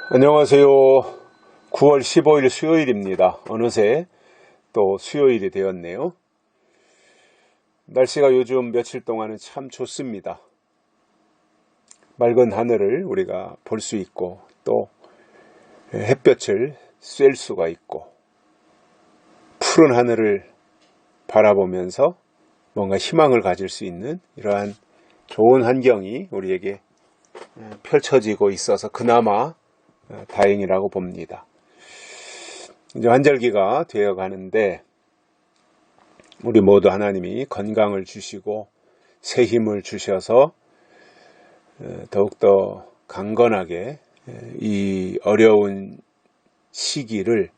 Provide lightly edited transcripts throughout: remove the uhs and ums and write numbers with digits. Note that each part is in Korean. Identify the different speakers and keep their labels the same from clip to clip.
Speaker 1: 안녕하세요. 9월 15일 수요일입니다. 어느새 또 수요일이 되었네요. 날씨가 요즘 며칠 동안은 참 좋습니다. 맑은 하늘을 우리가 볼 수 있고 또 햇볕을 쐴 수가 있고 푸른 하늘을 바라보면서 뭔가 희망을 가질 수 있는 이러한 좋은 환경이 우리에게 펼쳐지고 있어서 그나마 다행이라고 봅니다. 이제 환절기가 되어 가는데 우리 모두 하나님이 건강을 주시고 새 힘을 주셔서 더욱더 강건하게 이 어려운 시기를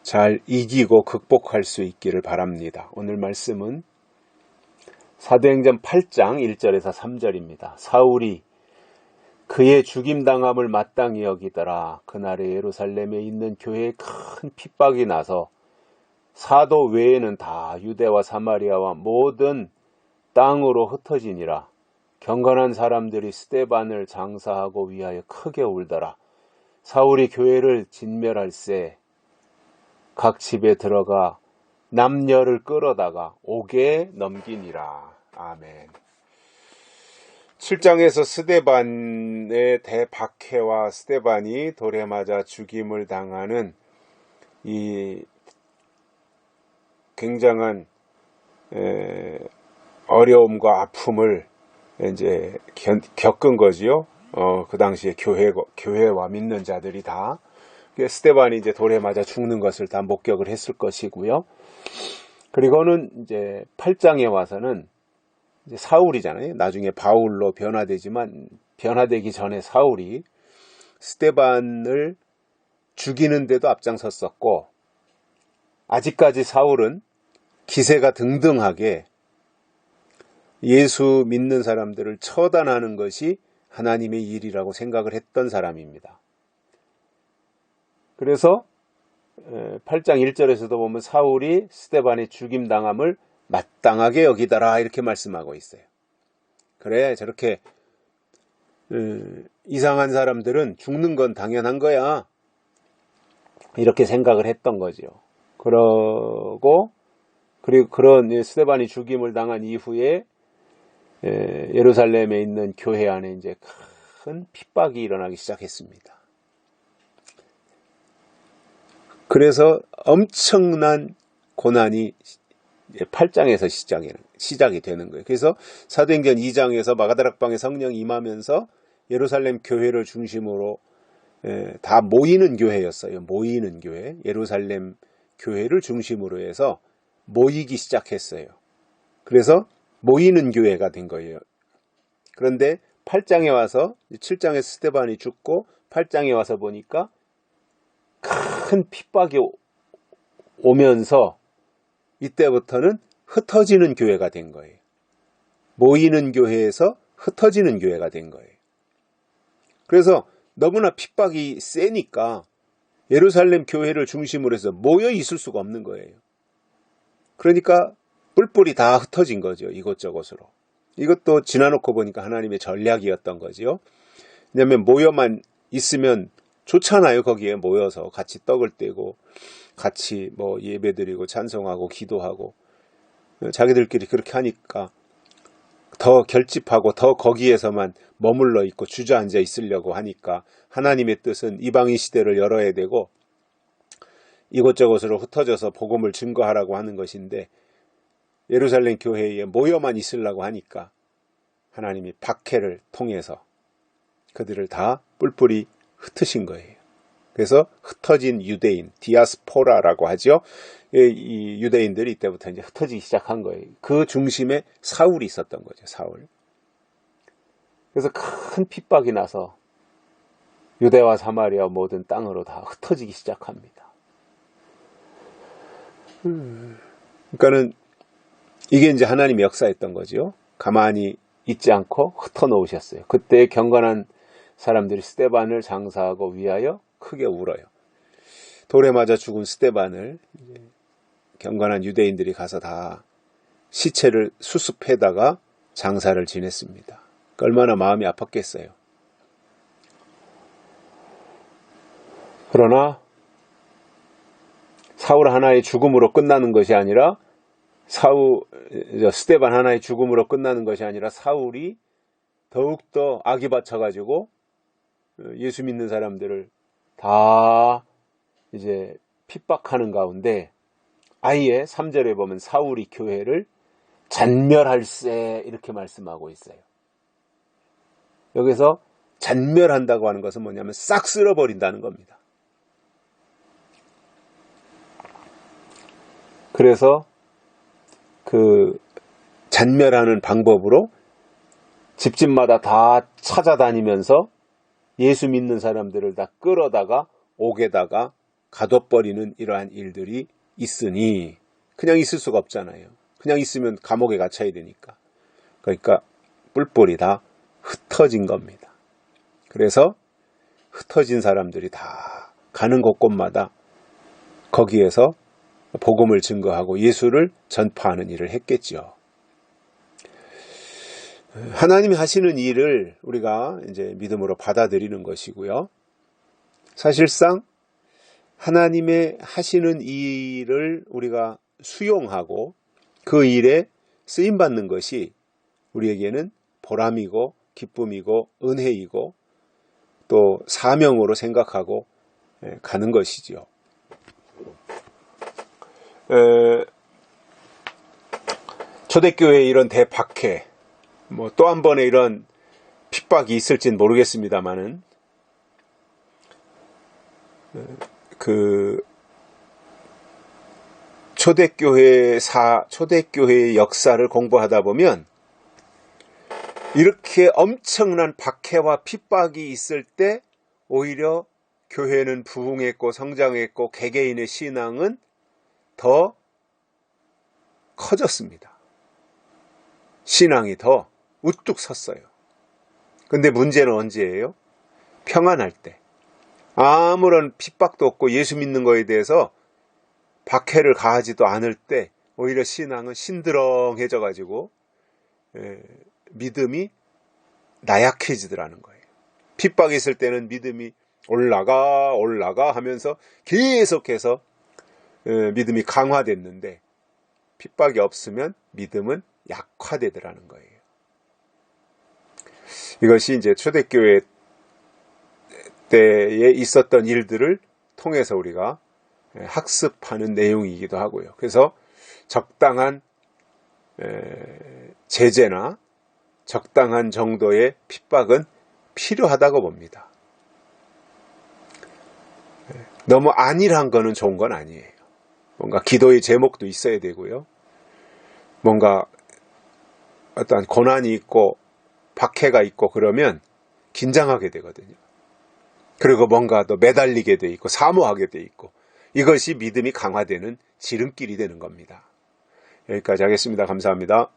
Speaker 1: 잘 이기고 극복할 수 있기를 바랍니다. 오늘 말씀은 사도행전 8장 1절에서 3절입니다. 사울이 그의 죽임당함을 마땅히 여기더라. 그날에 예루살렘에 있는 교회에 큰 핍박이 나서 사도 외에는 다 유대와 사마리아와 모든 땅으로 흩어지니라. 경건한 사람들이 스데반을 장사하고 위하여 크게 울더라. 사울이 교회를 진멸할세 각 집에 들어가 남녀를 끌어다가 옥에 넘기니라. 아멘. 7장에서 스데반의 대박해와 스데반이 돌에 맞아 죽임을 당하는 이 굉장한 어려움과 아픔을 이제 겪은 거지요. 그 당시에 교회와 믿는 자들이 다 스데반이 이제 돌에 맞아 죽는 것을 다 목격을 했을 것이고요. 그리고는 이제 8장에 와서는 이제 사울이잖아요. 나중에 바울로 변화되지만 변화되기 전에 사울이 스데반을 죽이는데도 앞장섰었고 아직까지 사울은 기세가 등등하게 예수 믿는 사람들을 처단하는 것이 하나님의 일이라고 생각을 했던 사람입니다. 그래서 8장 1절에서도 보면 사울이 스데반의 죽임당함을 마땅하게 여기더라 이렇게 말씀하고 있어요. 그래 저렇게 이상한 사람들은 죽는 건 당연한 거야 이렇게 생각을 했던 거죠. 그리고 그런 스데반이 죽임을 당한 이후에 예루살렘에 있는 교회 안에 이제 큰 핍박이 일어나기 시작했습니다. 그래서 엄청난 고난이 8장에서 시작이 되는 거예요. 그래서 사도행전 2장에서 마가다락방에 성령이 임하면서 예루살렘 교회를 중심으로 다 모이는 교회였어요. 모이는 교회. 예루살렘 교회를 중심으로 해서 모이기 시작했어요. 그래서 모이는 교회가 된 거예요. 그런데 8장에 와서 7장에 스데반이 죽고 8장에 와서 보니까 큰 핍박이 오면서 이때부터는 흩어지는 교회가 된 거예요. 모이는 교회에서 흩어지는 교회가 된 거예요. 그래서 너무나 핍박이 세니까 예루살렘 교회를 중심으로 해서 모여 있을 수가 없는 거예요. 그러니까 뿔뿔이 다 흩어진 거죠. 이곳저곳으로. 이것도 지나놓고 보니까 하나님의 전략이었던 거죠. 왜냐하면 모여만 있으면 좋잖아요. 거기에 모여서 같이 떡을 떼고 같이 뭐 예배드리고 찬송하고 기도하고 자기들끼리 그렇게 하니까 더 결집하고 더 거기에서만 머물러 있고 주저앉아 있으려고 하니까 하나님의 뜻은 이방인 시대를 열어야 되고 이곳저곳으로 흩어져서 복음을 증거하라고 하는 것인데 예루살렘 교회에 모여만 있으려고 하니까 하나님이 박해를 통해서 그들을 다 뿔뿔이 흩으신 거예요. 그래서 흩어진 유대인, 디아스포라라고 하죠. 이 유대인들이 이때부터 이제 흩어지기 시작한 거예요. 그 중심에 사울이 있었던 거죠, 사울. 그래서 큰 핍박이 나서 유대와 사마리아 모든 땅으로 다 흩어지기 시작합니다. 그러니까는 이게 이제 하나님의 역사였던 거죠. 가만히 있지 않고 흩어놓으셨어요. 그때 경건한 사람들이 스데반을 장사하고 위하여 크게 울어요. 돌에 맞아 죽은 스데반을 경건한 유대인들이 가서 다 시체를 수습해다가 장사를 지냈습니다. 얼마나 마음이 아팠겠어요. 그러나 사울 하나의 죽음으로 끝나는 것이 아니라 스데반 하나의 죽음으로 끝나는 것이 아니라 사울이 더욱더 악이 받쳐가지고 예수 믿는 사람들을 다 이제 핍박하는 가운데 아예 3절에 보면 사울이 교회를 잔멸할세 이렇게 말씀하고 있어요. 여기서 잔멸한다고 하는 것은 뭐냐면 싹 쓸어버린다는 겁니다. 그래서 그 잔멸하는 방법으로 집집마다 다 찾아다니면서 예수 믿는 사람들을 다 끌어다가 옥에다가 가둬버리는 이러한 일들이 있으니 그냥 있을 수가 없잖아요. 그냥 있으면 감옥에 갇혀야 되니까. 그러니까 뿔뿔이 다 흩어진 겁니다. 그래서 흩어진 사람들이 다 가는 곳곳마다 거기에서 복음을 증거하고 예수를 전파하는 일을 했겠죠. 하나님이 하시는 일을 우리가 이제 믿음으로 받아들이는 것이고요. 사실상 하나님의 하시는 일을 우리가 수용하고 그 일에 쓰임받는 것이 우리에게는 보람이고 기쁨이고 은혜이고 또 사명으로 생각하고 가는 것이죠. 초대교회에 이런 대박해 또 한 번의 이런 핍박이 있을진 모르겠습니다만은 그 초대교회의 역사를 공부하다 보면 이렇게 엄청난 박해와 핍박이 있을 때 오히려 교회는 부흥했고 성장했고 개개인의 신앙은 더 커졌습니다. 신앙이 더 우뚝 섰어요. 근데 문제는 언제예요? 평안할 때. 아무런 핍박도 없고 예수 믿는 거에 대해서 박해를 가하지도 않을 때 오히려 신앙은 신드렁해져 가지고 믿음이 나약해지더라는 거예요. 핍박이 있을 때는 믿음이 올라가 하면서 계속해서 믿음이 강화됐는데 핍박이 없으면 믿음은 약화되더라는 거예요. 이것이 이제 초대교회 때에 있었던 일들을 통해서 우리가 학습하는 내용이기도 하고요. 그래서 적당한 제재나 적당한 정도의 핍박은 필요하다고 봅니다. 너무 안일한 거는 좋은 건 아니에요. 뭔가 기도의 제목도 있어야 되고요. 뭔가 어떤 고난이 있고 박해가 있고 그러면 긴장하게 되거든요. 그리고 뭔가 더 매달리게 돼 있고 사모하게 돼 있고 이것이 믿음이 강화되는 지름길이 되는 겁니다. 여기까지 하겠습니다. 감사합니다.